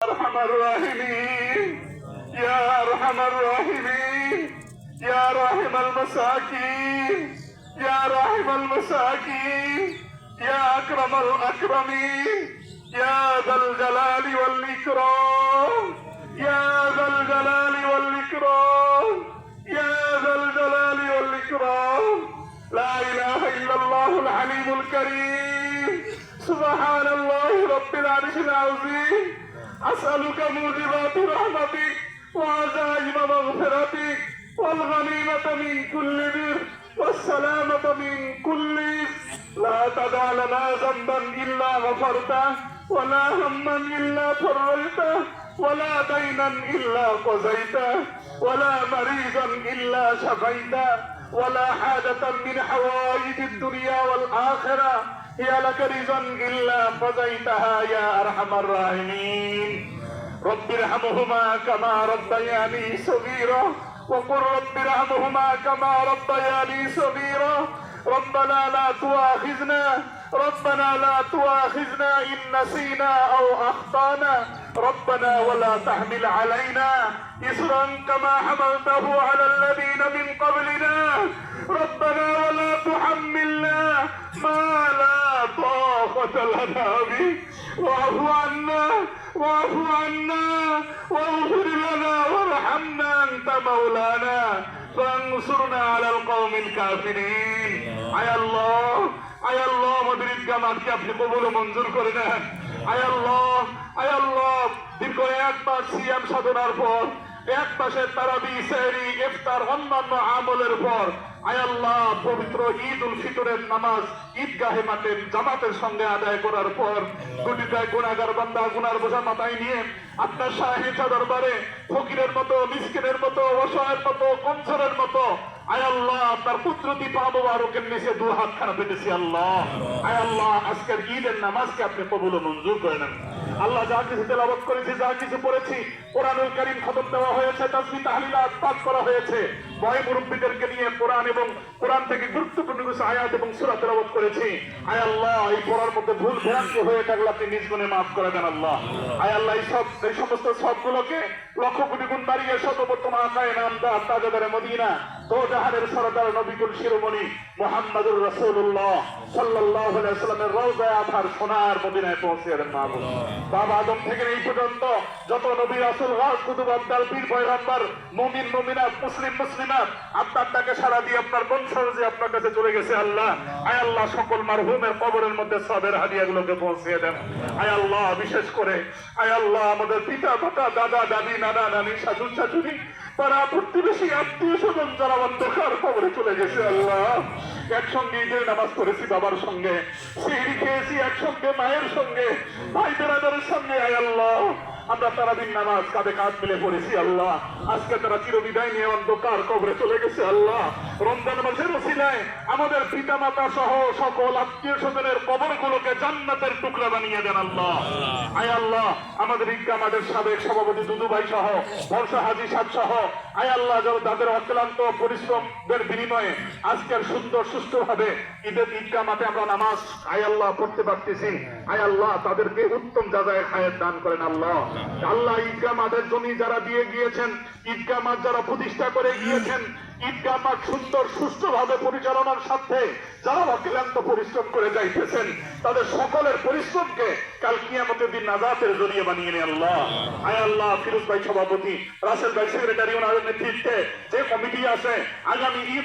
أرحم الراحمين يا أرحم الراحمين يا راحم المساكين يا راحم المساكين يا أكرم الأكرمين يا ذا الجلال والإكرام يا ذا الجلال والإكرام يا ذا الجلال والإكرام لا إله إلا الله العليم الكريم سبحان الله رب العرش العظيم أسألك موجبات رحمتك وعزائم مغفرتك والغنيمة من كل بر والسلامة من كل إثم لا تدع لنا ذنبا إلا غفرته ولا هما إلا فرجته ولا دينا إلا قضيته ولا مريضا إلا شفيته ولا حاجة من حوائج الدنيا والآخرة هي لك رضا إلا قضيتها يا أرحم الراحمين رب ارحمهما كما ربياني صغيرا وقل رب ارحمهما كما ربياني صغيرا ربنا لا تؤاخذنا إن نسينا أو أخطأنا ربنا ولا تحمل علينا إصرا كما حملته على الذين من قبلنا ربنا ولا تحملنا ما لا طاقة لنا به واعف عنا واغفر لنا وارحمنا أنت مولانا فانصرنا على القوم الكافرين আয় আল্লাহ আমাদের ঈদগাহ মাঠকে আপনি কবুল ও মঞ্জুর করে নেন আয় আল্লাহ দীর্ঘ এক মাস সিয়াম সাধনার পর এক মাসের তারাবি সেহরি ইফতার অন্যান্য আমলের পর আয় আল্লাহ পবিত্র ঈদ উল ফিতরের নামাজ ঈদগাহে মাঠে জামাতের সঙ্গে আদায় করার পর গুটিটায় গুনাহগার বান্দা গুনার বোঝা মাথায় নিয়ে আপনার শাহী দরবারে ফকিরের মতো মিসকিনের মতো অসহায়ের মতো কমজোরের মতো আয় আল্লাহ তার কুদরতি পা মোবারকের নিচে দু হাত খানা পেতেছি আল্লাহ আয় আল্লাহ আজকের ঈদের নামাজকে আপনি কবুল ও মঞ্জুর করে নেন আল্লাহ যা কিছু তেলাওয়াত করেছি যা কিছু পড়েছি কোরআনুল কারীম খতম দেওয়া হয়েছে তাসবিহ তাহলিলাত পাঠ করা হয়েছে বয় মুরব্বিদেরকে নিয়ে কোরআন এবং কোরআন থেকে গুরুত্বপূর্ণ কিছু আয়াত এবং সূরা তেলাওয়াত করেছি আয় আল্লাহ এই পড়ার মধ্যে ভুল ভ্রান্তি হয়ে থাকলে আপনি নিজ গুণে মাফ করে দেন আল্লাহ আয় আল্লাহ এই সমস্ত সবগুলোকে লক্ষ কোটি গুণ বাড়িয়ে শতবর্তম আকায়ে নামদার তাজদারে মদিনা তো জাহানের সরদার নবিকুল শিরোমণি মুহাম্মদুর রাসূলুল্লাহ সাল্লাল্লাহু আলাইহি ওয়াসাল্লামের রওজায়ে আতহার সোনার মদিনায় পৌঁছে দেন মাহবুব বাবা আদম থেকে এই পর্যন্ত যত নবী রাসূল গাছ কুতুব আব্দাল পীর পয়গম্বর মুমিন মুমিনাত মুসলিম মুসলিমাত আপনার ডাকে সাড়া দিয়ে আপনার বংশজ যে আপনার কাছে চলে গেছে আল্লাহ আয় আল্লাহ সকল মারহুমের কবরের মধ্যে সবের হাদিয়াগুলোকে পৌঁছে দেন আয় আল্লাহ বিশেষ করে আয় আল্লাহ আমাদের পিতা মাতা দাদা দাদি নানা নানি শাশুড় শাশুড়ি পাড়া প্রতিবেশী আত্মীয় স্বজন যারা অন্ধকার কবরে চলে গেছে আল্লাহ একসঙ্গে ঈদের নামাজ পড়েছি বাবার সঙ্গে সিহরি খেয়েছি একসঙ্গে মায়ের সঙ্গে ভাই বেরাদারের সঙ্গে আয় আল্লাহ আমরা তারাবির নামাজ কাঁধে কাঁধ মিলে পড়েছি আল্লাহ আজকে তারা চিরবিদায় নিয়ে অন্ধকার কবরে চলে গেছে আল্লাহ রমজান মাসের ওসিলায় আমাদের পিতা মাতা সহ সকল আত্মীয় স্বজনের কবরগুলোকে জান্নাতের টুকরা বানিয়ে দেন আল্লাহ আয় আল্লাহ আমাদের ঈদগাহ মাঠের সাবেক সভাপতি দুদু ভাই সহ বর্ষা হাজী সাহেব সহ আয় আল্লাহ যারা তাদের অক্লান্ত পরিশ্রমের বিনিময়ে আজকের সুন্দর সুষ্ঠুভাবে ঈদগাহ মাঠে আমরা নামাজ আয় আল্লাহ পড়তে পারতেছি আয় আল্লাহ তাদেরকে উত্তম যাজায়ে খায়ের দান করেন আল্লাহ আল্লাহ ঈদগাহ মাঠের জমি যারা দিয়ে গিয়েছেন ঈদগাহ মাঠ যারা প্রতিষ্ঠা করে গিয়েছেন ঈদগাহ মাঠ সুন্দর সুষ্ঠুভাবে পরিচালনার সাথে যারা অক্লান্ত পরিশ্রম করে যাইতেছেন তাদের সকলের পরিশ্রমকে কাল কিয়ামতের দিন নাজাতের জরিয়া বানিয়ে নেন আল্লাহ আয় আল্লাহ ফিরোজ ভাই সভাপতি রাসেল ভাই সেক্রেটারি ওনাদের নেতৃত্বে যে কমিটি আছে আগামী ঈদ